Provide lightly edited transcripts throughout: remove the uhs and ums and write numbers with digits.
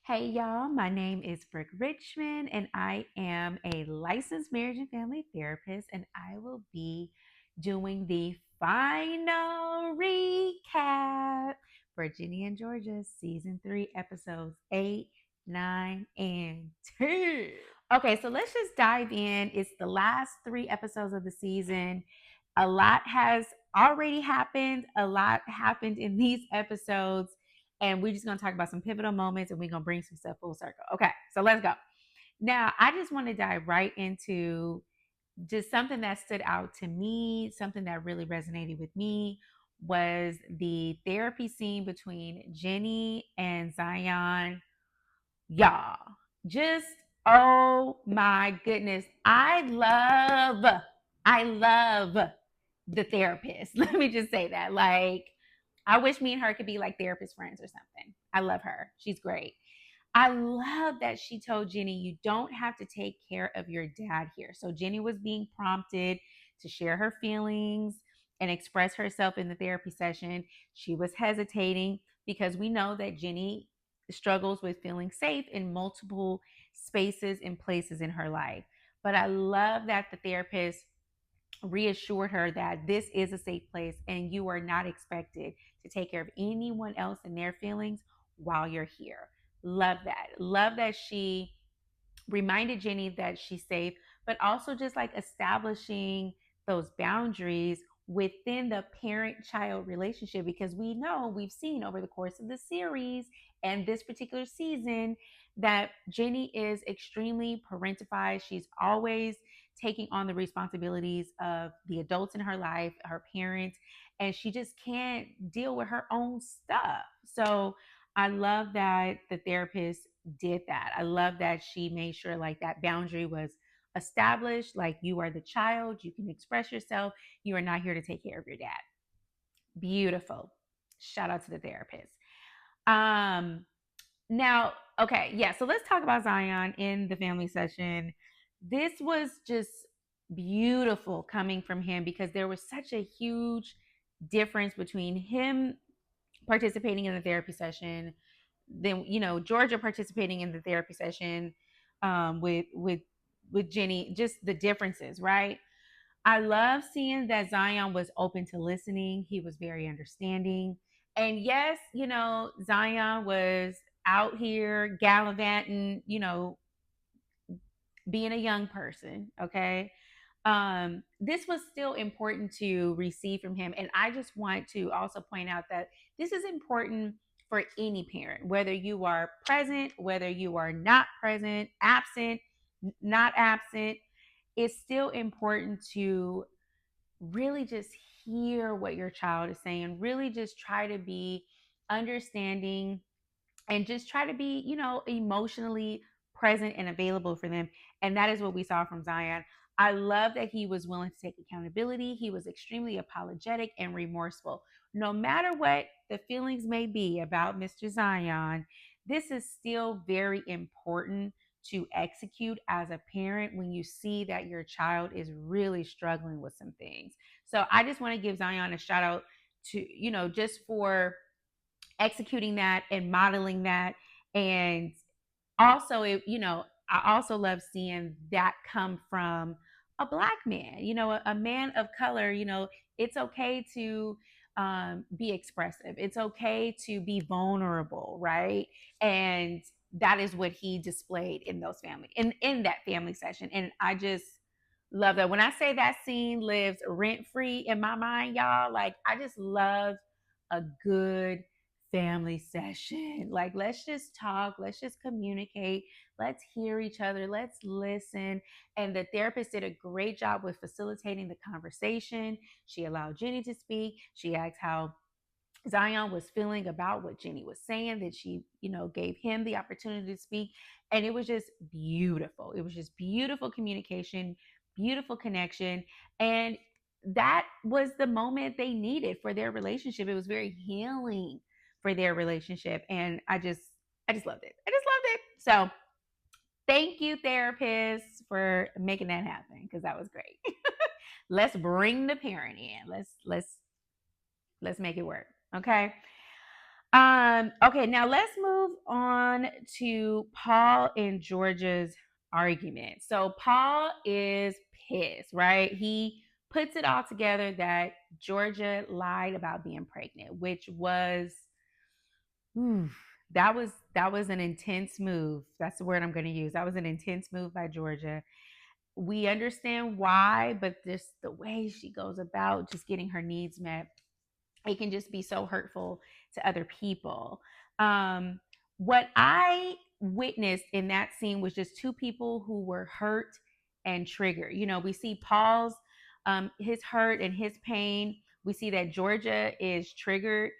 Hey y'all, my name is Brooke Richmond and I am a licensed marriage and family therapist, and I will be doing the final recap for Ginny and Georgia season 3 episodes 8, 9, and 10. Okay, so let's just dive in. It's the last 3 episodes of the season. A lot has already happened. A lot happened in these episodes, and we're just going to talk about some pivotal moments, and we're going to bring some stuff full circle. Okay, so let's go. Now, I just want to dive right into just something that stood out to me, something that really resonated with me was the therapy scene between Jenny and Zion. Y'all, just oh my goodness. I love the therapist. Let me just say that. Like, I wish me and her could be like therapist friends or something. I love her. She's great. I love that she told Jenny, you don't have to take care of your dad here. So Jenny was being prompted to share her feelings and express herself in the therapy session. She was hesitating because we know that Jenny struggles with feeling safe in multiple spaces and places in her life. But I love that the therapist reassured her that this is a safe place and you are not expected to take care of anyone else and their feelings while you're here. Love that. Love that she reminded Jenny that she's safe, but also just like establishing those boundaries within the parent child relationship, because we know we've seen over the course of the series and this particular season that Jenny is extremely parentified. She's always taking on the responsibilities of the adults in her life, her parents, and she just can't deal with her own stuff. So I love that the therapist did that. I love that she made sure like that boundary was established. Like, you are the child, you can express yourself. You are not here to take care of your dad. Beautiful. Shout out to the therapist. Um Now, okay, yeah, so let's talk about Zion in the family session. This was just beautiful coming from him because there was such a huge difference between him participating in the therapy session, then Georgia participating in the therapy session with Jenny, just the differences, right? I love seeing that Zion was open to listening. He was very understanding. And yes, Zion was out here gallivanting, being a young person, okay? This was still important to receive from him. And I just want to also point out that this is important for any parent, whether you are present, whether you are not present, absent, not absent. It's still important to really just hear what your child is saying, really just try to be understanding and just try to be, emotionally present and available for them. And that is what we saw from Zion. I love that he was willing to take accountability. He was extremely apologetic and remorseful. No matter what the feelings may be about Mr. Zion, this is still very important to execute as a parent when you see that your child is really struggling with some things. So I just want to give Zion a shout out to, just for executing that and modeling that. And also, I also love seeing that come from a black man, a man of color. It's okay to be expressive, it's okay to be vulnerable, right? And that is what he displayed in those family in that family session. And I just love that. When I say that scene lives rent free in my mind, y'all, like, I just love a good family session. Like, let's just talk, let's just communicate, let's hear each other, let's listen. And the therapist did a great job with facilitating the conversation. She allowed Jenny to speak. She asked how Zion was feeling about what Jenny was saying, that she, gave him the opportunity to speak. And it was just beautiful. It was just beautiful communication, beautiful connection. And that was the moment they needed for their relationship. It was very healing for their relationship. And I just loved it. I just loved it. So thank you, therapists, for making that happen, because that was great. Let's bring the parent in. Let's make it work. Okay. Okay, now let's move on to Paul and Georgia's argument. So Paul is pissed, right? He puts it all together that Georgia lied about being pregnant, which was oof, that was an intense move. That's the word I'm going to use. That was an intense move by Georgia. We understand why, but just the way she goes about just getting her needs met, it can just be so hurtful to other people. What I witnessed in that scene was just two people who were hurt and triggered. We see Paul's his hurt and his pain. We see that Georgia is triggered.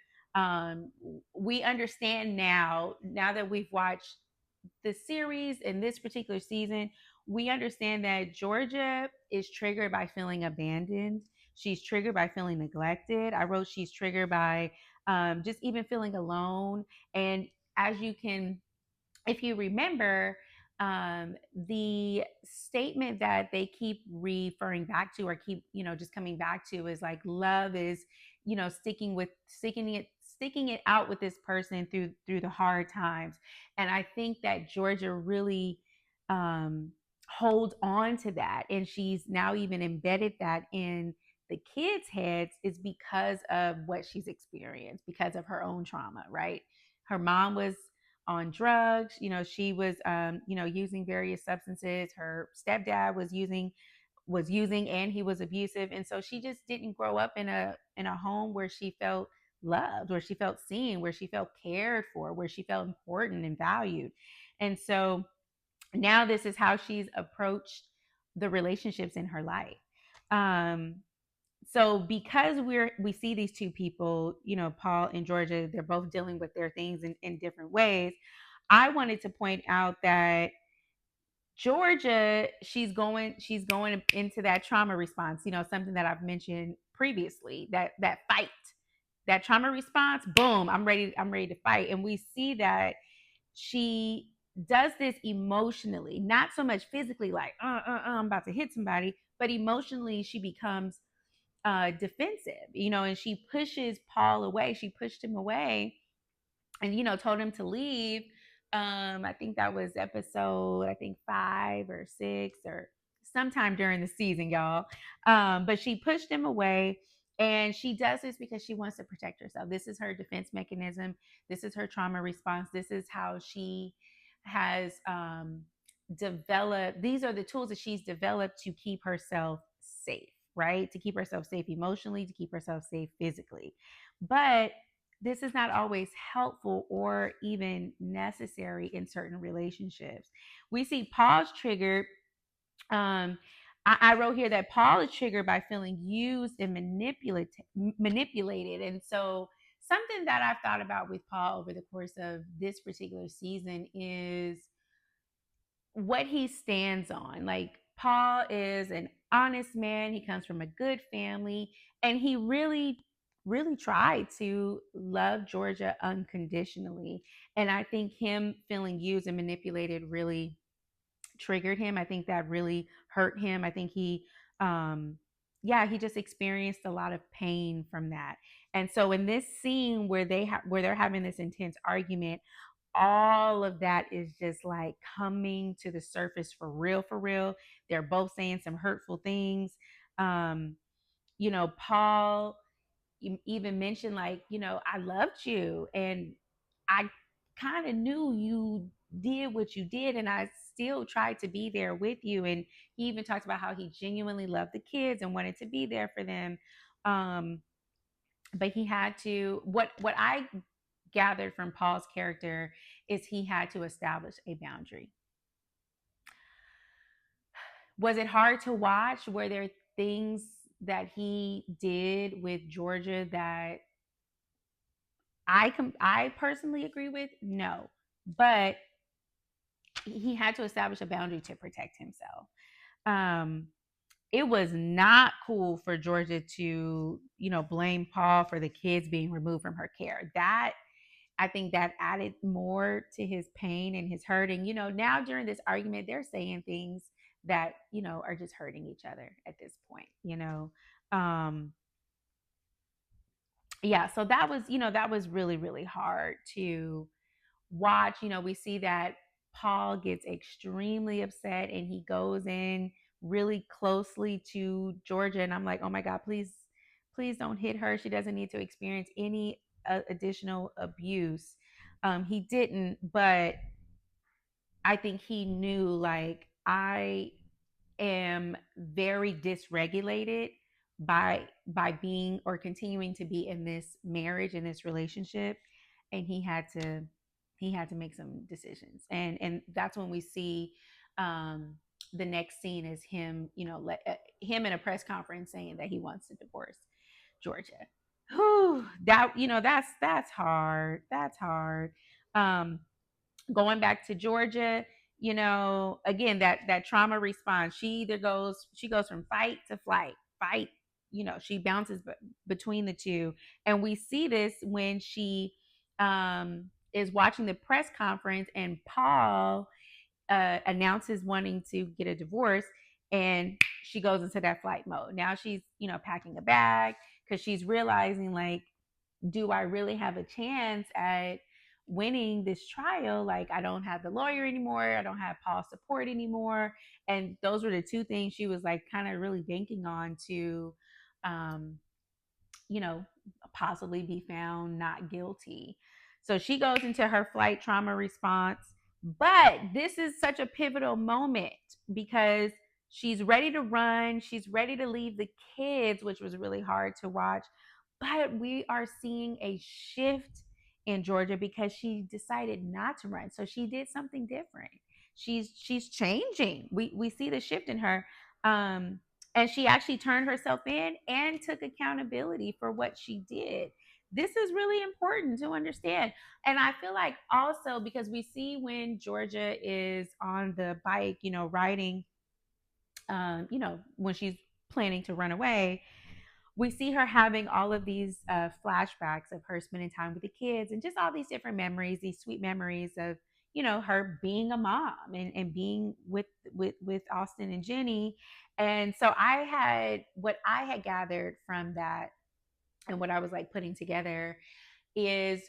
We understand now that we've watched the series in this particular season, we understand that Georgia is triggered by feeling abandoned. She's triggered by feeling neglected. I wrote she's triggered by just even feeling alone. And as you can, if you remember, the statement that they keep referring back to or keep, just coming back to is like love is, sticking it out with this person through the hard times. And I think that Georgia really holds on to that, and she's now even embedded that in the kids' heads is because of what she's experienced, because of her own trauma, right? Her mom was on drugs. She was, using various substances. Her stepdad was using, and he was abusive. And so she just didn't grow up in a home where she felt loved, where she felt seen, where she felt cared for, where she felt important and valued. And so now this is how she's approached the relationships in her life. Um, so because we see these two people, Paul and Georgia, they're both dealing with their things in different ways. I wanted to point out that Georgia, she's going into that trauma response, something that I've mentioned previously, that fight, that trauma response, boom, I'm ready to fight. And we see that she does this emotionally, not so much physically, like I'm about to hit somebody, but emotionally she becomes defensive, and she pushes Paul away. She pushed him away and, told him to leave. I think that was episode, I think 5 or 6 or sometime during the season, y'all. But she pushed him away. And she does this because she wants to protect herself. This is her defense mechanism. This is her trauma response. This is how she has developed. These are the tools that she's developed to keep herself safe, right? To keep herself safe emotionally, to keep herself safe physically. But this is not always helpful or even necessary in certain relationships. We see Paul's triggered. I wrote here that Paul is triggered by feeling used and manipulated. And so, something that I've thought about with Paul over the course of this particular season is what he stands on. Like, Paul is an honest man, he comes from a good family, and he really, really tried to love Georgia unconditionally. And I think him feeling used and manipulated really triggered him. I think that really hurt him. I think yeah, he just experienced a lot of pain from that. And so in this scene where where they're having this intense argument, all of that is just like coming to the surface for real, for real. They're both saying some hurtful things. Um, Paul even mentioned, like, I loved you and I kind of knew you did what you did, and I still tried to be there with you. And he even talked about how he genuinely loved the kids and wanted to be there for them. Um, but he had to, what I gathered from Paul's character is he had to establish a boundary. Was it hard to watch? Were there things that he did with Georgia that I personally agree with? No. But he had to establish a boundary to protect himself. Um, it was not cool for Georgia to, blame Paul for the kids being removed from her care. That, I think that added more to his pain and his hurt. And, now during this argument, they're saying things that, are just hurting each other at this point. Um, yeah, so that was really, really hard to watch, we see that Paul gets extremely upset and he goes in really closely to Georgia. And I'm like, oh my God, please, please don't hit her. She doesn't need to experience any additional abuse. He didn't, but I think he knew, like, I am very dysregulated by being or continuing to be in this marriage, in this relationship, and he had to make some decisions. And that's when we see um the next scene is him, him in a press conference saying that he wants to divorce Georgia. Whew, that, that's hard. That's hard. um Going back to Georgia, again, that trauma response, she goes from fight to flight, fight, she bounces between the two. And we see this when she is watching the press conference and Paul announces wanting to get a divorce, and she goes into that flight mode. Now she's, packing a bag because she's realizing, like, do I really have a chance at winning this trial? Like, I don't have the lawyer anymore. I don't have Paul's support anymore. And those were the two things she was like kind of really banking on to, um, you know, possibly be found not guilty. So she goes into her flight trauma response. But this is such a pivotal moment because she's ready to run. She's ready to leave the kids, which was really hard to watch. But we are seeing a shift in Georgia because she decided not to run. So she did something different. She's changing. We see the shift in her. Um, and she actually turned herself in and took accountability for what she did. This is really important to understand. And I feel like also because we see when Georgia is on the bike, riding, when she's planning to run away, we see her having all of these flashbacks of her spending time with the kids and just all these different memories, these sweet memories of, her being a mom and being with Austin and Jenny. And so what I had gathered from that and what I was like putting together is,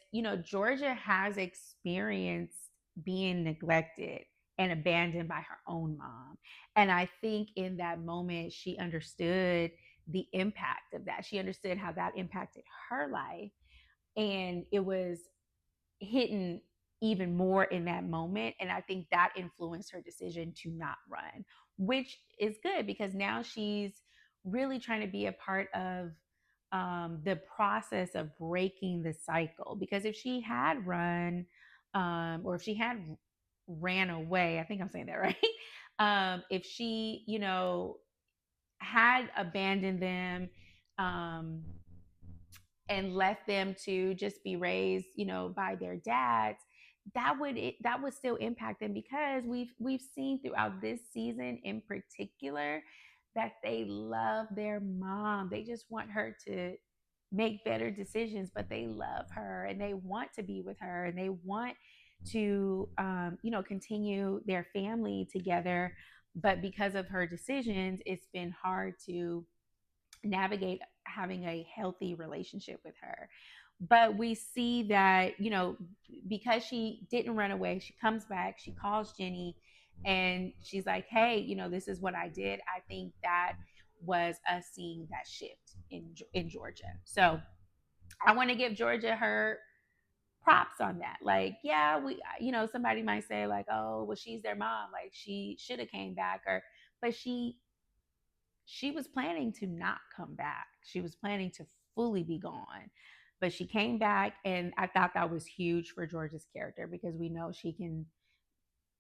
Georgia has experienced being neglected and abandoned by her own mom. And I think in that moment, she understood the impact of that. She understood how that impacted her life. And it was hidden even more in that moment. And I think that influenced her decision to not run, which is good because now she's really trying to be a part of the process of breaking the cycle. Because if she had run, or if she had ran away, I think I'm saying that right. If she, had abandoned them, um, and left them to just be raised, by their dads, that would still impact them because we've seen throughout this season in particular that they love their mom. They just want her to make better decisions, but they love her and they want to be with her and they want to, continue their family together. But because of her decisions, it's been hard to navigate having a healthy relationship with her. But we see that, because she didn't run away, she comes back, she calls Jenny, and she's like, hey, this is what I did. I think that was us seeing that shift in Georgia. So I want to give Georgia her props on that. Like, yeah, somebody might say like, oh, well, she's their mom, like she should have came back, or but she was planning to not come back. She was planning to fully be gone. But she came back, and I thought that was huge for Georgia's character because we know she can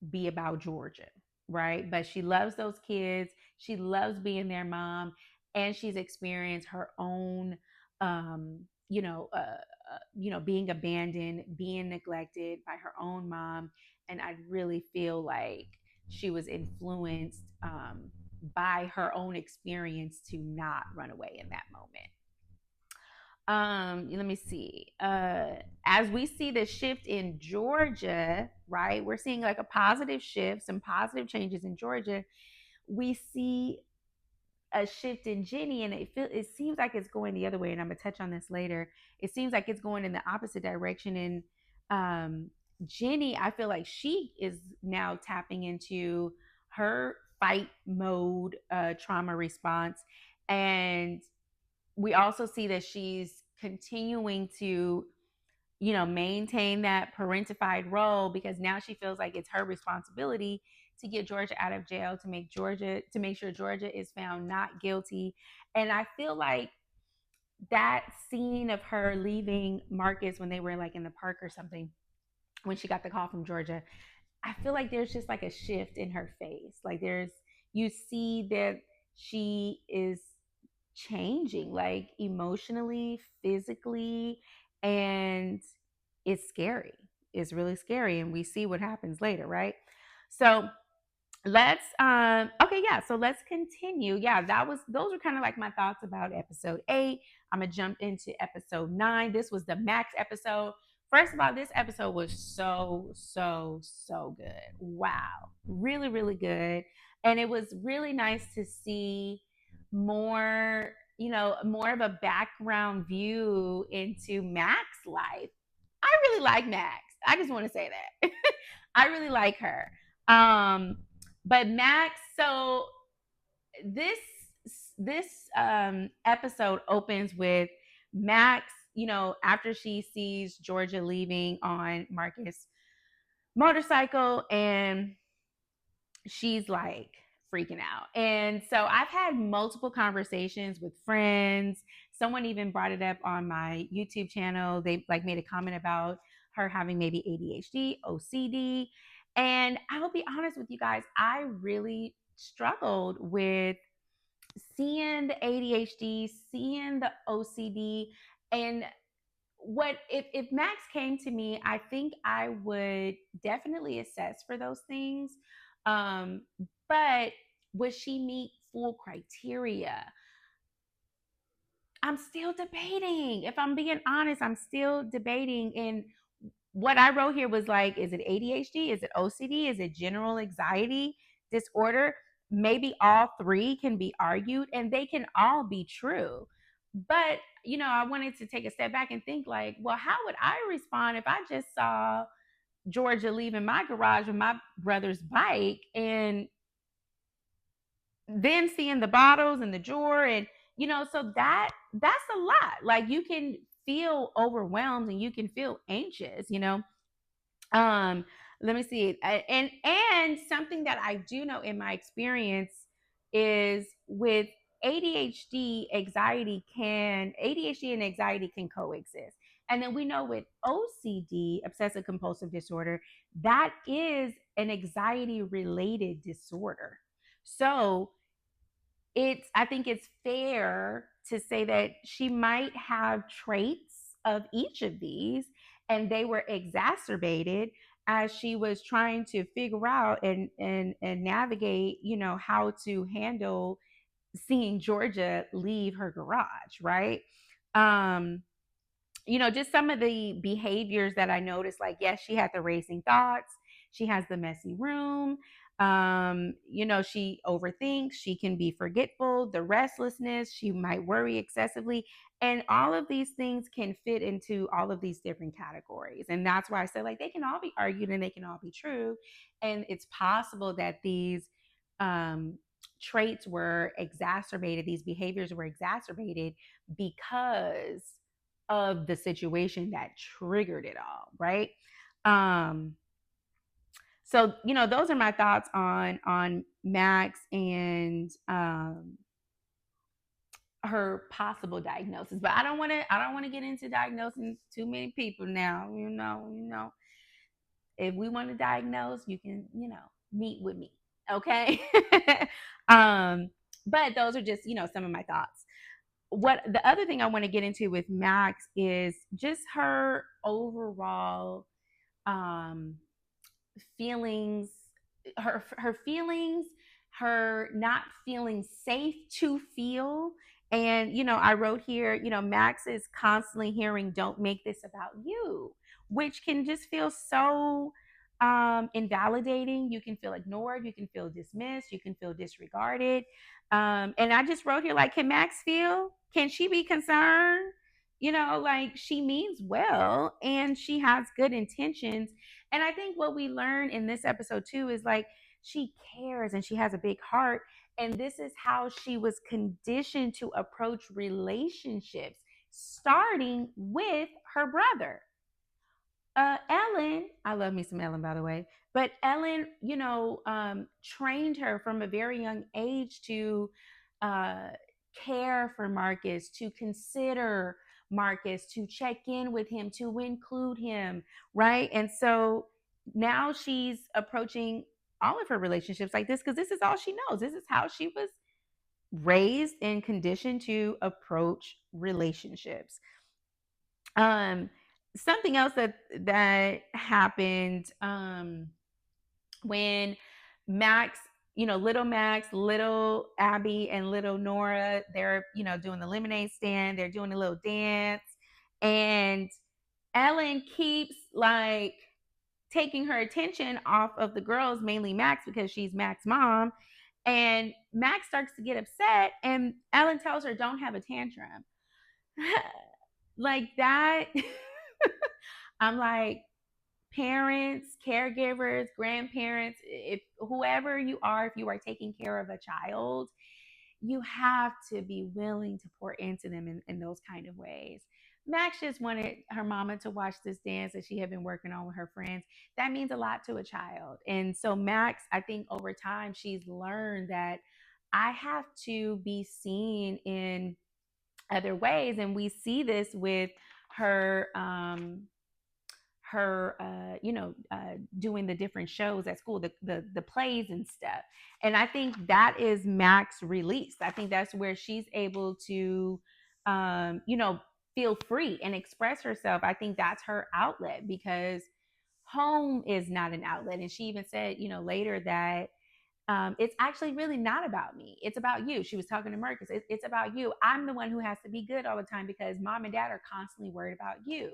be about Georgia, right? But she loves those kids. She loves being their mom, and she's experienced her own, um, being abandoned, being neglected by her own mom. And I really feel like she was influenced by her own experience to not run away in that moment. Let me see. As we see the shift in Georgia, right? We're seeing like a positive shift, some positive changes in Georgia. We see a shift in Ginny, and it seems like it's going the other way. And I'm gonna touch on this later. It seems like it's going in the opposite direction. And Ginny, I feel like she is now tapping into her fight mode trauma response. And we also see that she's continuing to, maintain that parentified role, because now she feels like it's her responsibility to get Georgia out of jail, to make sure Georgia is found not guilty. And I feel like that scene of her leaving Marcus when they were like in the park or something, when she got the call from Georgia, I feel like there's just like a shift in her face. Like you see that she is changing, like emotionally, physically, and it's scary. It's really scary. And we see what happens later, right? So let's okay, yeah, so let's continue. Yeah, those were kind of like my thoughts about episode 8. I'm gonna jump into episode 9. This was the Max episode. First of all, this episode was so good. Wow, really really good. And it was really nice to see more, more of a background view into Max life. I really like Max. I just want to say that. I really like her. um but Max, so this episode opens with Max, after she sees Georgia leaving on Marcus' motorcycle, and she's like freaking out. And so I've had multiple conversations with friends. Someone even brought it up on my YouTube channel. They like made a comment about her having maybe ADHD, OCD. And I will be honest with you guys, I really struggled with seeing the ADHD, seeing the OCD. And what if Max came to me, I think I would definitely assess for those things. Um, but would she meet full criteria? I'm still debating. If I'm being honest, I'm still debating. And what I wrote here was like, is it ADHD? Is it OCD? Is it general anxiety disorder? Maybe all three can be argued, and they can all be true. But, I wanted to take a step back and think like, well, how would I respond if I just saw Georgia leaving my garage with my brother's bike, and then seeing the bottles and the drawer, and so that's a lot. Like, you can feel overwhelmed and you can feel anxious. um Let me see. And something that I do know in my experience is with ADHD and anxiety can coexist. And then we know with OCD, obsessive compulsive disorder, that is an anxiety related disorder. So I think it's fair to say that she might have traits of each of these, and they were exacerbated as she was trying to figure out and navigate, how to handle seeing Georgia leave her garage, right? um just some of the behaviors that I noticed, like, yes, she had the racing thoughts, she has the messy room, she overthinks, she can be forgetful, the restlessness, she might worry excessively. And all of these things can fit into all of these different categories. And that's why I said, like, they can all be argued and they can all be true. And it's possible that these um, traits were exacerbated, these behaviors were exacerbated because of the situation that triggered it all, right? Um, so those are my thoughts on Max and her possible diagnosis. But I don't want to get into diagnosing too many people now. If we want to diagnose, you can meet with me, okay? um, but those are just some of my thoughts. What the other thing I want to get into with Max is just her overall um feelings, her feelings, her not feeling safe to feel. And I wrote here, Max is constantly hearing, "Don't make this about you," which can just feel so invalidating. You can feel ignored, you can feel dismissed, you can feel disregarded. And I just wrote here, like, can Max feel, can she be concerned like she means well and she has good intentions. And I think what we learn in this episode too is like she cares and she has a big heart. And this is how she was conditioned to approach relationships, starting with her brother. Ellen, I love me some Ellen, by the way, but Ellen, trained her from a very young age to uh, care for Marcus, to consider Marcus, to check in with him, to include him, right? And so now she's approaching all of her relationships like this because this is all she knows. This is how she was raised and conditioned to approach relationships. um Something else that happened when Max, little Max, little Abby, and little Nora, they're doing the lemonade stand, they're doing a little dance, and Ellen keeps like taking her attention off of the girls, mainly Max, because she's Max's mom. And Max starts to get upset, and Ellen tells her, "Don't have a tantrum." Like that. I'm like, parents, caregivers, grandparents, if whoever you are, if you are taking care of a child, you have to be willing to pour into them in those kind of ways. Max just wanted her mama to watch this dance that she had been working on with her friends. That means a lot to a child. And so, Max, I think over time, she's learned that I have to be seen in other ways. And we see this with her doing the different shows at school, the plays and stuff. And I think that is Max release. I think that's where she's able to feel free and express herself. I think that's her outlet because home is not an outlet. And she even said, later that it's actually really not about me. It's about you. She was talking to Marcus. It's about you. I'm the one who has to be good all the time because mom and dad are constantly worried about you.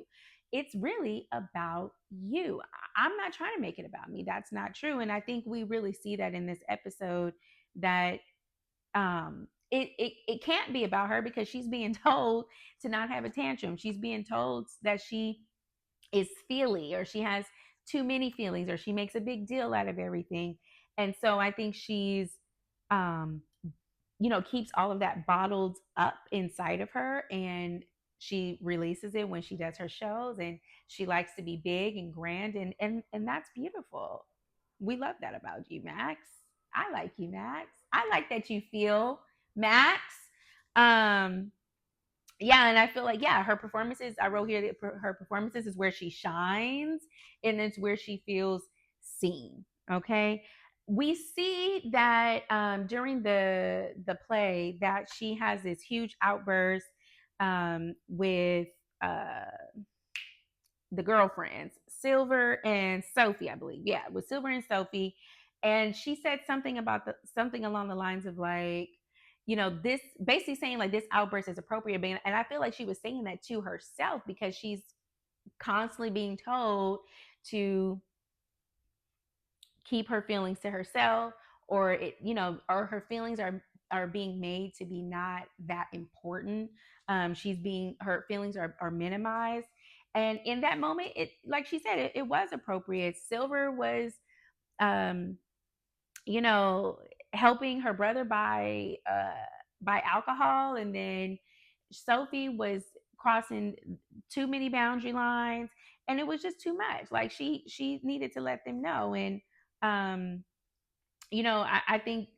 It's really about you. I'm not trying to make it about me. That's not true. And I think we really see that in this episode that it can't be about her because she's being told to not have a tantrum. She's being told that she is feely or she has too many feelings or she makes a big deal out of everything. And so I think she's um keeps all of that bottled up inside of her, and she releases it when she does her shows, and she likes to be big and grand, and that's beautiful. We love that about you, Max. I like you, Max. I like that you feel, Max. um yeah, and I feel like, yeah, her performances, I wrote here that her performances is where she shines and it's where she feels seen. Okay, we see that during the play that she has this huge outburst with uh the girlfriends, Silver and Sophie, I believe. Yeah, with Silver and Sophie. And she said something about something along the lines of like, this basically saying like this outburst is appropriate. And I feel like she was saying that to herself because she's constantly being told to keep her feelings to herself, or or her feelings are being made to be not that important. She's being Her feelings are minimized, and in that moment, it, like she said, it was appropriate. Silver was um you know helping her brother buy alcohol, and then Sophie was crossing too many boundary lines, and it was just too much. Like she needed to let them know. And um I think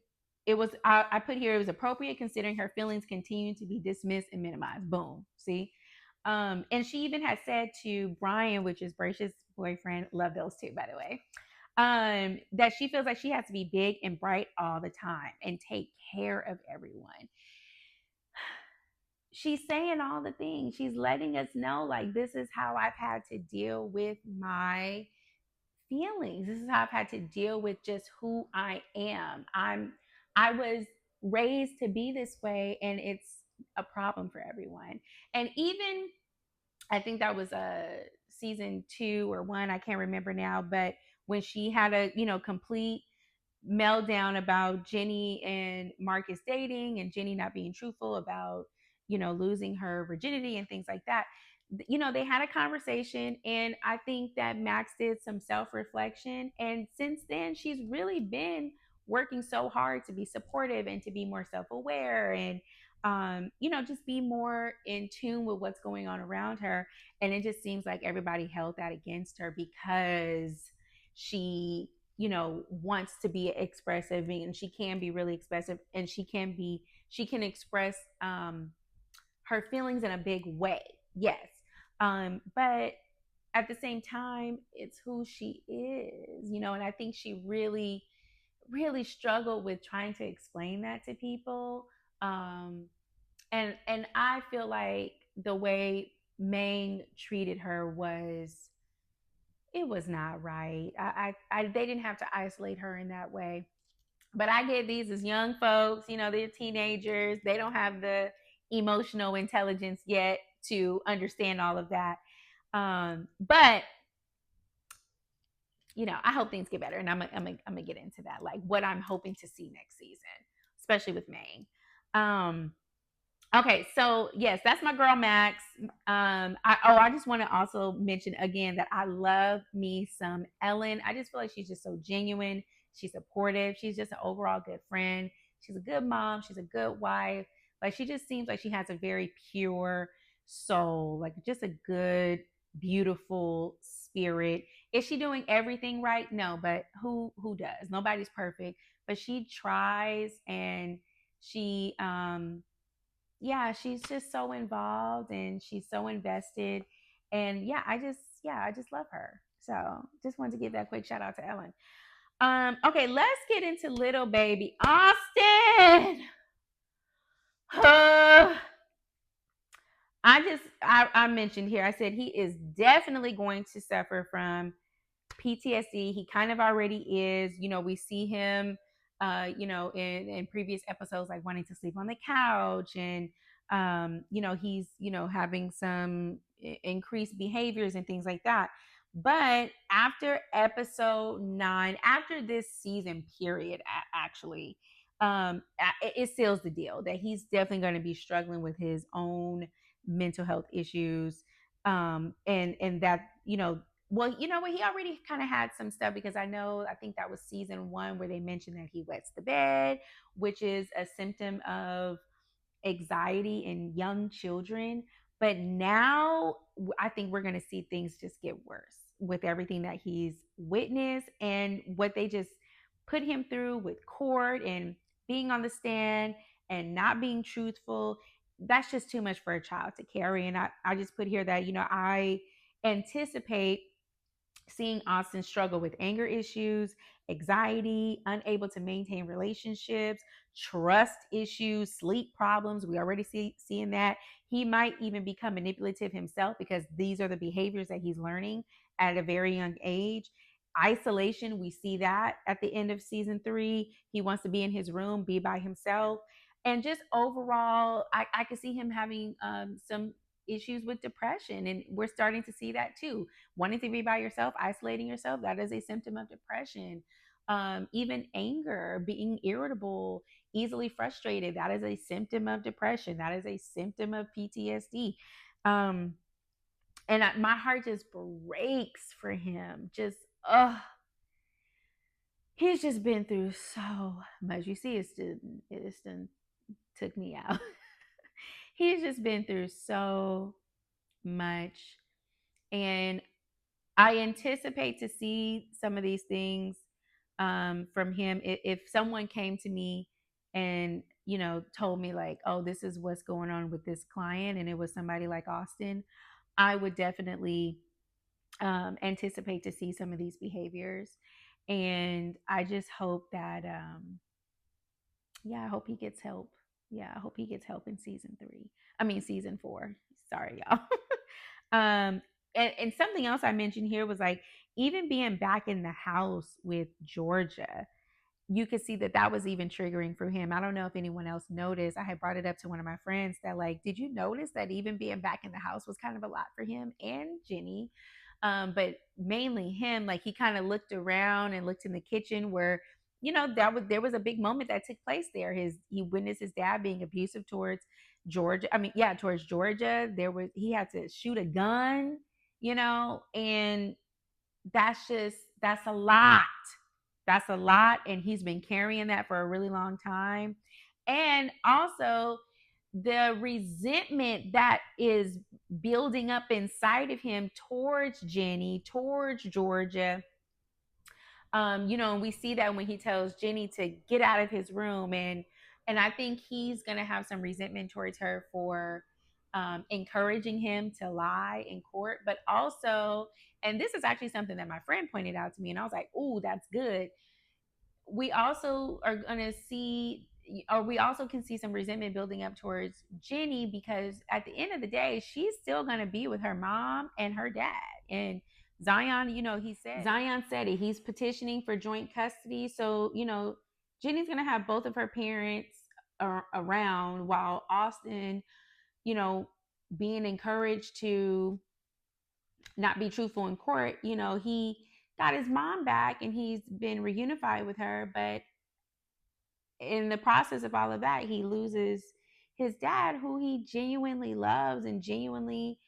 I put here, it was appropriate considering her feelings continue to be dismissed and minimized. Boom. See? And she even had said to Brian, which is Bracious boyfriend, love those two, by the way, that she feels like she has to be big and bright all the time and take care of everyone. She's saying all the things. She's letting us know, like, this is how I've had to deal with my feelings. This is how I've had to deal with just who I am. I was raised to be this way, and it's a problem for everyone. And even, I think that was a season 2 or 1, I can't remember now, but when she had a, complete meltdown about Ginny and Marcus dating and Ginny not being truthful about losing her virginity and things like that. They had a conversation, and I think that Max did some self reflection. And since then, she's really been working so hard to be supportive and to be more self aware and, just be more in tune with what's going on around her. And it just seems like everybody held that against her because she, wants to be expressive, and she can be really expressive, and she can express her feelings in a big way. Yes. But at the same time, it's who she is, and I think she really, really struggled with trying to explain that to people. And I feel like the way Maine treated her was not right. They didn't have to isolate her in that way. But I get these as young folks, they're teenagers. They don't have the emotional intelligence yet to understand all of that. But I hope things get better, and I'm gonna get into that, like what I'm hoping to see next season, especially with Maine. Um, Okay, so yes, that's my girl Max. I just want to also mention again that I love me some Ellen. I just feel like she's just so genuine. She's supportive. She's just an overall good friend. She's a good mom. She's a good wife. Like, she just seems like she has a very pure soul, like just a good, beautiful spirit. Is she doing everything right? No, but who does? Nobody's perfect, but she tries, and she yeah, she's just so involved, and she's so invested. And yeah, I just love her. So just wanted to give that quick shout out to Ellen. Okay, let's get into little baby Austin. I mentioned here, I said he is definitely going to suffer from PTSD. He kind of already is. We see him, in previous episodes, like wanting to sleep on the couch, and he's having some increased behaviors and things like that. But after episode 9, after this season period, actually, it seals the deal that he's definitely going to be struggling with his own mental health issues. And that, well, you know what? He already kind of had some stuff, because I think that was season 1 where they mentioned that he wets the bed, which is a symptom of anxiety in young children. But now I think we're going to see things just get worse with everything that he's witnessed and what they just put him through with court and being on the stand and not being truthful. That's just too much for a child to carry. And I just put here that, I anticipate seeing Austin struggle with anger issues, anxiety, unable to maintain relationships, trust issues, sleep problems. We already seeing that. He might even become manipulative himself, because these are the behaviors that he's learning at a very young age. Isolation, we see that at the end of season 3. He wants to be in his room, be by himself. And just overall, I could see him having some issues with depression. And we're starting to see that too. Wanting to be by yourself, isolating yourself, that is a symptom of depression. Even anger, being irritable, easily frustrated, that is a symptom of depression. That is a symptom of PTSD. Um, and my heart just breaks for him. Just, he's just been through so much. You see, it's done took me out. He's just been through so much. And I anticipate to see some of these things from him. If someone came to me and told me, like, oh, this is what's going on with this client, and it was somebody like Austin, I would definitely anticipate to see some of these behaviors. And I just hope that yeah, I hope he gets help. Yeah, I hope he gets help in season 4. Sorry, y'all. And something else I mentioned here was, like, even being back in the house with Georgia, you could see that that was even triggering for him. I don't know if anyone else noticed. I had brought it up to one of my friends that, like, did you notice that even being back in the house was kind of a lot for him and Ginny? But mainly him, like, he kind of looked around and looked in the kitchen where, there was a big moment that took place there. He witnessed his dad being abusive towards Georgia. I mean, yeah, towards Georgia. He had to shoot a gun, and that's just that's a lot. That's a lot, and he's been carrying that for a really long time. And also the resentment that is building up inside of him towards Jenny, towards Georgia. And we see that when he tells Jenny to get out of his room, and I think he's gonna have some resentment towards her for encouraging him to lie in court, but also, and this is actually something that my friend pointed out to me, and I was like, "Ooh, that's good." We also are gonna see, or we also can see some resentment building up towards Jenny, because at the end of the day, she's still gonna be with her mom and her dad. And Zion, Zion said it. He's petitioning for joint custody. So, Jenny's going to have both of her parents around, while Austin, you know, being encouraged to not be truthful in court. He got his mom back and he's been reunified with her. But in the process of all of that, he loses his dad, who he genuinely loves and genuinely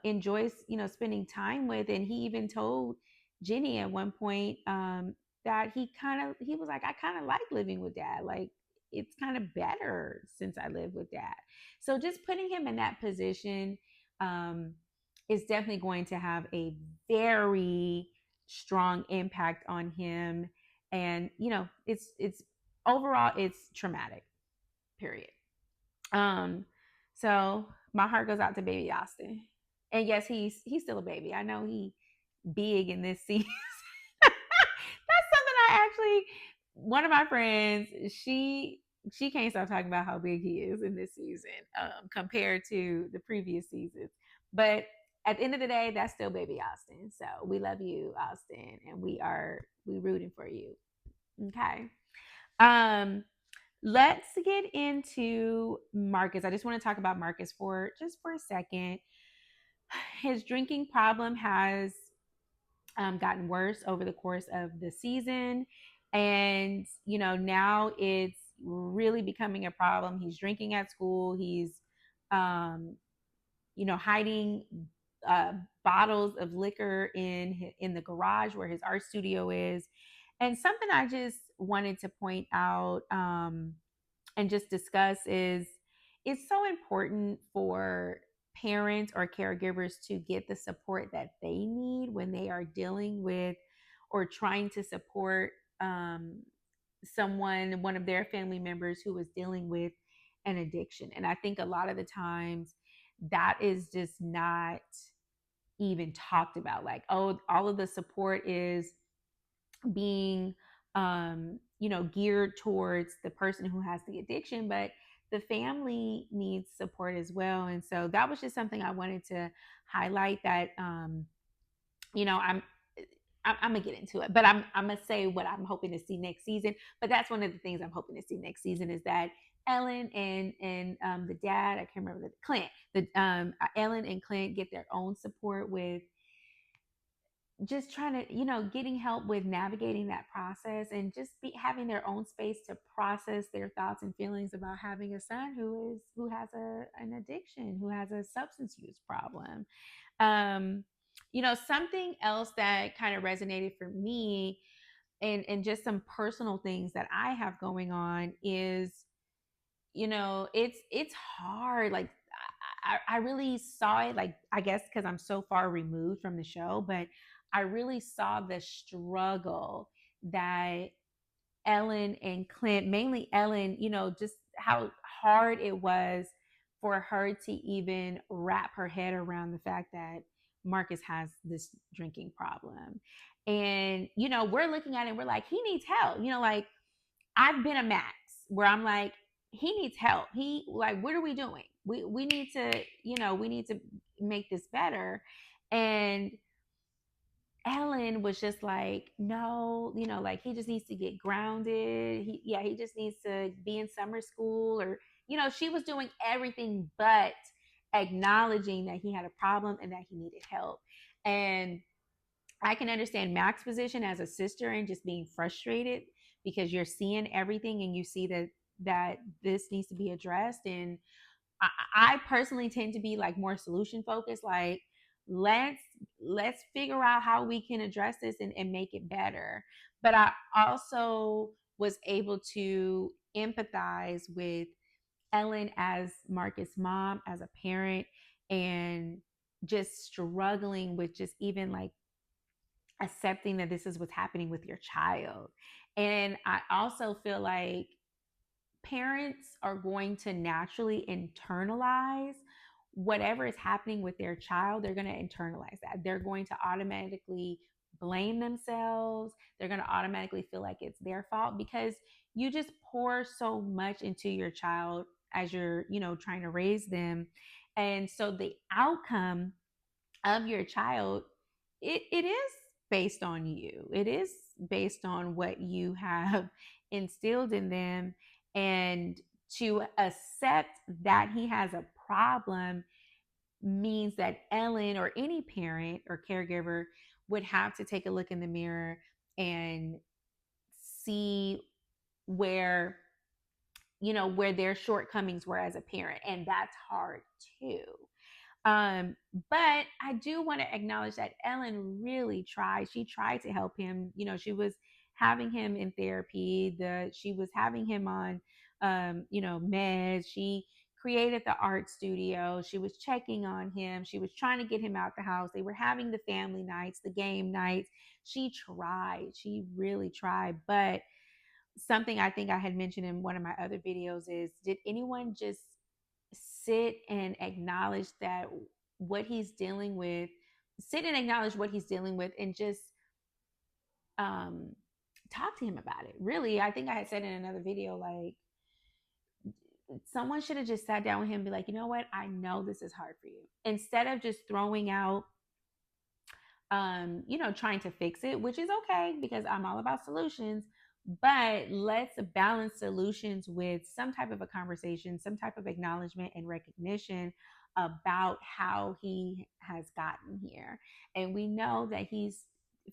enjoys, spending time with. And he even told Jenny at one point that he was like, I kind of like living with dad. Like, it's kind of better since I live with dad. So just putting him in that position um, is definitely going to have a very strong impact on him. And, it's overall, it's traumatic, period. Um, so my heart goes out to baby Austin. And yes, he's still a baby. I know he big in this season. That's something I actually, one of my friends, she can't stop talking about how big he is in this season, compared to the previous seasons. But at the end of the day, that's still baby Austin. So we love you, Austin, and we rooting for you. Okay. Um, Let's get into Marcus. I just want to talk about Marcus for just for a second. His drinking problem has gotten worse over the course of the season. And, now it's really becoming a problem. He's drinking at school. He's, hiding uh, bottles of liquor in the garage where his art studio is. And something I just wanted to point out, and just discuss, is it's so important for parents or caregivers to get the support that they need when they are dealing with or trying to support one of their family members who is dealing with an addiction. And I think a lot of the times that is just not even talked about. Like, oh, all of the support is being geared towards the person who has the addiction, but the family needs support as well. And so that was just something I wanted to highlight, that I'm gonna get into it, but I'm gonna say what I'm hoping to see next season. But that's one of the things I'm hoping to see next season, is that Ellen and the dad, I can't remember, Clint, the Ellen and Clint get their own support with just trying to, getting help with navigating that process, and just having their own space to process their thoughts and feelings about having a son who has an addiction, who has a substance use problem. Something else that kind of resonated for me, and just some personal things that I have going on, is, it's hard. Like, I really saw it, like, I guess because I'm so far removed from the show, but I really saw the struggle that Ellen and Clint, mainly Ellen, just how hard it was for her to even wrap her head around the fact that Marcus has this drinking problem. And, we're looking at it and we're like, he needs help. Like, I've been a Max where I'm like, he needs help. He, like, what are we doing? We need to, we need to make this better. And Ellen was just like, no, like, he just needs to get grounded. He just needs to be in summer school, or, she was doing everything but acknowledging that he had a problem and that he needed help. And I can understand Mac's position as a sister and just being frustrated, because you're seeing everything and you see that that this needs to be addressed. And I personally tend to be like more solution focused. Like, let's let's figure out how we can address this and make it better. But I also was able to empathize with Ellen as Marcus' mom, as a parent, and just struggling with just even like accepting that this is what's happening with your child. And I also feel like parents are going to naturally internalize whatever is happening with their child. They're going to internalize that. They're going to automatically blame themselves. They're going to automatically feel like it's their fault because you just pour so much into your child as you're, trying to raise them. And so the outcome of your child, it is based on you. It is based on what you have instilled in them. And to accept that he has a problem means that Ellen or any parent or caregiver would have to take a look in the mirror and see where where their shortcomings were as a parent, and that's hard too. um, but I do want to acknowledge that Ellen really tried. She tried to help him. She was having him in therapy. She was having him on, meds. She created the art studio. She was checking on him. She was trying to get him out the house. They were having the family nights, the game nights. She tried. She really tried. But something I think I had mentioned in one of my other videos is, did anyone just sit and acknowledge that what he's dealing with, sit and acknowledge what he's dealing with, and just um, talk to him about it? Really, I think I had said in another video, like, someone should have just sat down with him and be like, you know what? I know this is hard for you. Instead of just throwing out trying to fix it, which is okay because I'm all about solutions. But let's balance solutions with some type of a conversation, some type of acknowledgement and recognition about how he has gotten here. And we know that he's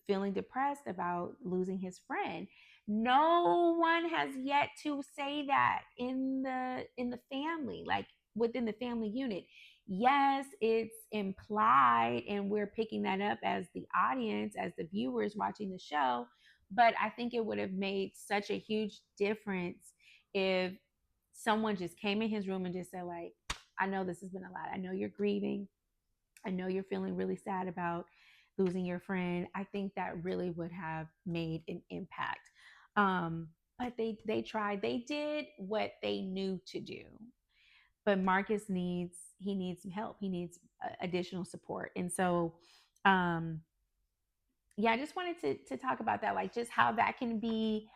feeling depressed about losing his friend. No one has yet to say that in the family, like within the family unit. Yes, it's implied, and we're picking that up as the audience, as the viewers watching the show. But I think it would have made such a huge difference if someone just came in his room and just said, like, I know this has been a lot. I know you're grieving. I know you're feeling really sad about losing your friend. I think that really would have made an impact. But they tried. They did what they knew to do. But Marcus needs some help. He needs additional support. And so, um, yeah, I just wanted to talk about that, like just how that can be,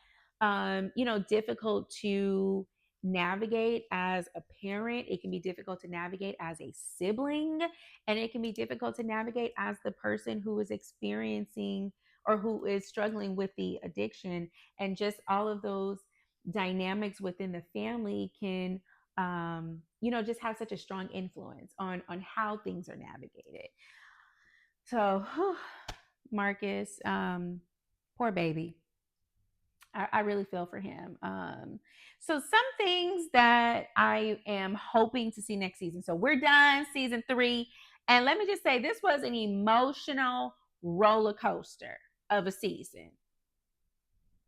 difficult to navigate as a parent. It can be difficult to navigate as a sibling, and it can be difficult to navigate as the person who is experiencing or who is struggling with the addiction. And just all of those dynamics within the family can, just have such a strong influence on how things are navigated. So, Marcus, poor baby. I really feel for him. So some things that I am hoping to see next season. So we're done season 3, and let me just say this was an emotional roller coaster of a season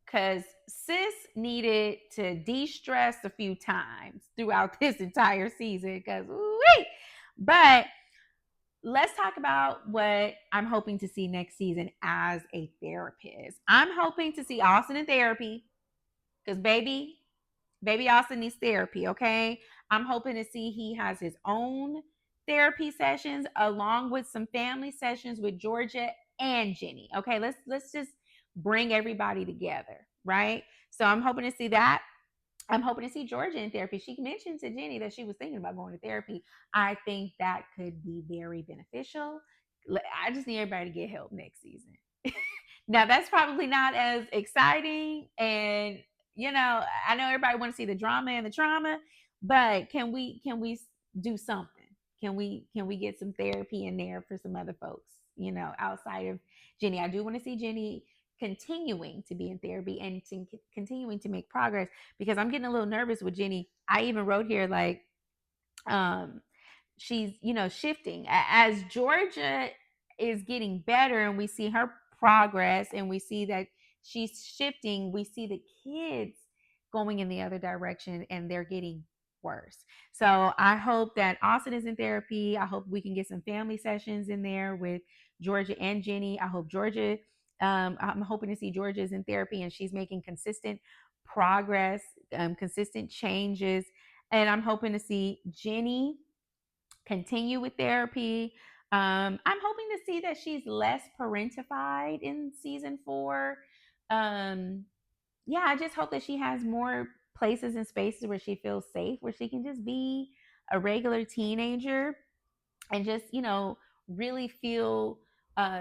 because sis needed to de-stress a few times throughout this entire season. Because, but let's talk about what I'm hoping to see next season as a therapist. I'm hoping to see Austin in therapy because baby Austin needs therapy. Okay, I'm hoping to see he has his own therapy sessions along with some family sessions with Georgia and Ginny. Okay, let's just bring everybody together, right? So I'm hoping to see that. I'm hoping to see Georgia in therapy. She mentioned to Jenny that she was thinking about going to therapy. I think that could be very beneficial. I just need everybody to get help next season. Now that's probably not as exciting, and I know everybody wants to see the drama and the trauma, but can we do something? Can we get some therapy in there for some other folks? Outside of Jenny, I do want to see Jenny continuing to be in therapy and continuing to make progress, because I'm getting a little nervous with Jenny. I even wrote here like, um she's, shifting as Georgia is getting better, and we see her progress, and we see that she's shifting. We see the kids going in the other direction, and they're getting worse. So I hope that Austin is in therapy. I hope we can get some family sessions in there with Georgia and Jenny. I hope Georgia, I'm hoping to see Georgia is in therapy and she's making consistent progress, consistent changes. And I'm hoping to see Jenny continue with therapy. I'm hoping to see that she's less parentified in season 4. Um, yeah, I just hope that she has more places and spaces where she feels safe, where she can just be a regular teenager and just, really feel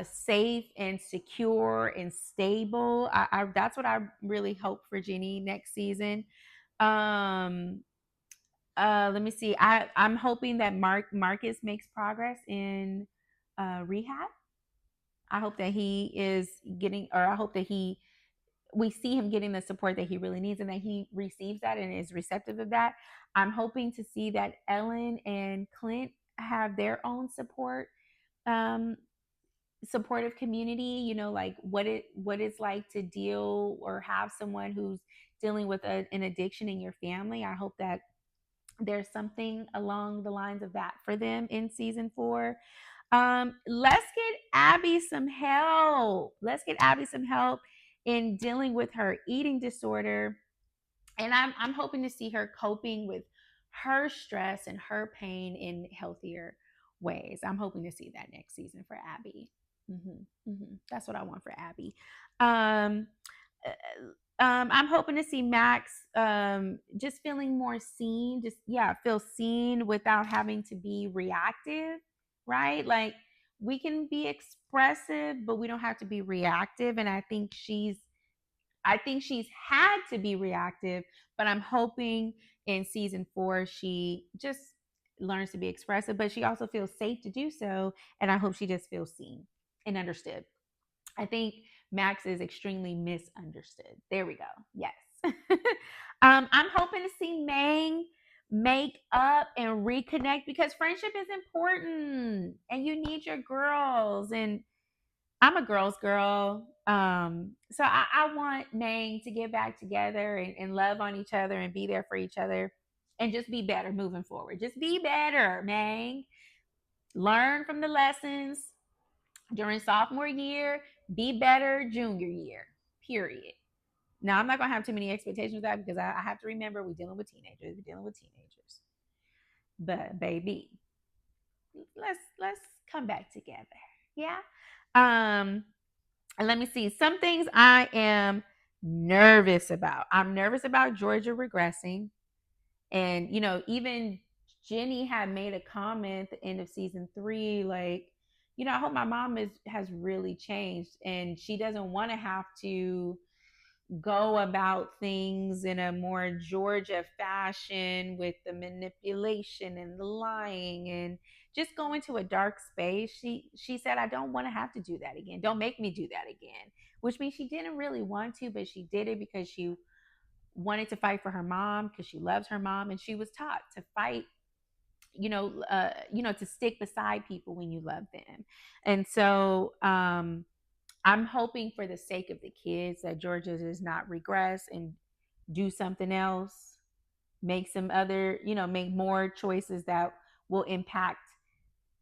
safe and secure and stable. That's what I really hope for Jenny next season. Um, Let me see. I'm hoping that Marcus makes progress in rehab. I hope that he is getting, or I hope that we see him getting the support that he really needs, and that he receives that and is receptive of that. I'm hoping to see that Ellen and Clint have their own um, supportive community. Like what it's like to deal or have someone who's dealing with an addiction in your family. I hope that there's something along the lines of that for them in season 4. Let's get Abby some help. Let's get Abby some help in dealing with her eating disorder. And I'm hoping to see her coping with her stress and her pain in healthier ways. I'm hoping to see that next season for Abby. That's what I want for Abby. Um, I'm hoping to see Max just feeling more seen, just, yeah, feel seen without having to be reactive, right? Like we can be expressive, but we don't have to be reactive. And I think she's had to be reactive, but I'm hoping in season 4 she just learns to be expressive, but she also feels safe to do so. And I hope she just feels seen and understood. I think Max is extremely misunderstood. There we go. Yes. I'm hoping to see Mang make up and reconnect, because friendship is important and you need your girls. And I'm a girl's girl. So I want Mang to get back together and love on each other and be there for each other and just be better moving forward. Just be better, Mang. Learn from the lessons during sophomore year, be better junior year, period. Now, I'm not going to have too many expectations of that, because I have to remember we're dealing with teenagers. We're dealing with teenagers. But, baby, let's come back together. Yeah. Um, and let me see. Some things I am nervous about. I'm nervous about Georgia regressing. And, even Jenny had made a comment at the end of season 3, like, I hope my mom has really changed and she doesn't want to have to go about things in a more Georgia fashion with the manipulation and the lying and just going to a dark space. She said, I don't want to have to do that again. Don't make me do that again. Which means she didn't really want to, but she did it because she wanted to fight for her mom, because she loves her mom, and she was taught to fight, to stick beside people when you love them. And so I'm hoping for the sake of the kids that Georgia does not regress and do something else, make some other, make more choices that will impact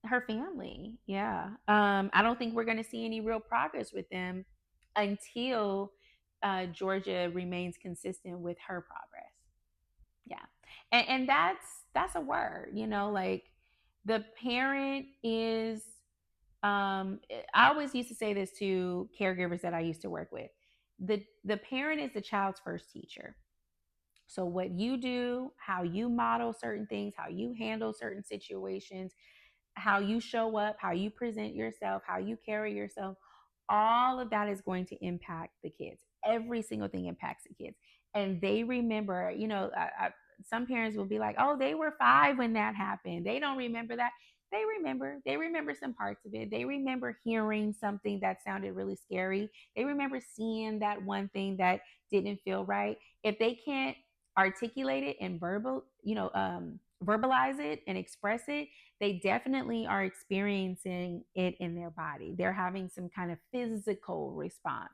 her family. Yeah. I don't think we're going to see any real progress with them until Georgia remains consistent with her progress. Yeah. And that's a word, like the parent is I always used to say this to caregivers that I used to work with. The parent is the child's first teacher. So what you do, how you model certain things, how you handle certain situations, how you show up, how you present yourself, how you carry yourself, all of that is going to impact the kids. Every single thing impacts the kids. And they remember, some parents will be like, oh, they were 5 when that happened. They don't remember that. They remember some parts of it. They remember hearing something that sounded really scary. They remember seeing that one thing that didn't feel right. If they can't articulate it and verbalize it and express it, they definitely are experiencing it in their body. They're having some kind of physical response.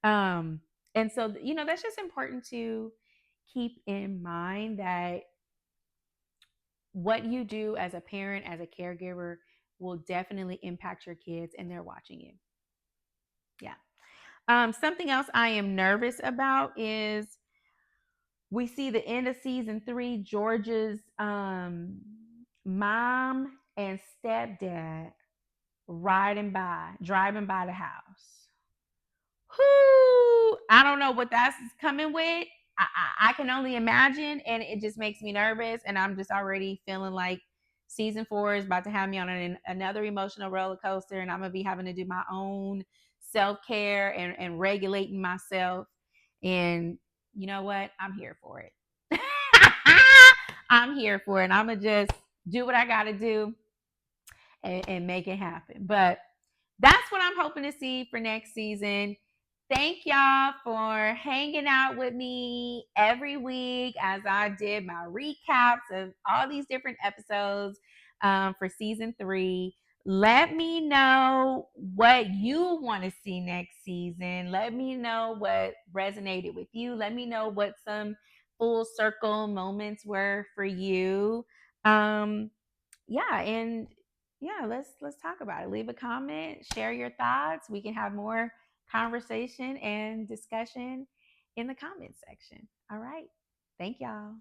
Um, and so, that's just important to keep in mind, that what you do as a parent, as a caregiver, will definitely impact your kids, and they're watching you. Yeah. Something else I am nervous about is we see the end of season 3, George's mom and stepdad driving by the house. Whoo! I don't know what that's coming with. I can only imagine, and it just makes me nervous. And I'm just already feeling like season 4 is about to have me on another emotional roller coaster, and I'm gonna be having to do my own self care and regulating myself. And you know what? I'm here for it. I'm here for it. I'm gonna just do what I gotta do and make it happen. But that's what I'm hoping to see for next season. Thank y'all for hanging out with me every week as I did my recaps of all these different episodes for season 3. Let me know what you want to see next season. Let me know what resonated with you. Let me know what some full circle moments were for you. Um, yeah, and yeah, let's talk about it. Leave a comment, share your thoughts. We can have more conversation and discussion in the comment section. All right. Thank y'all.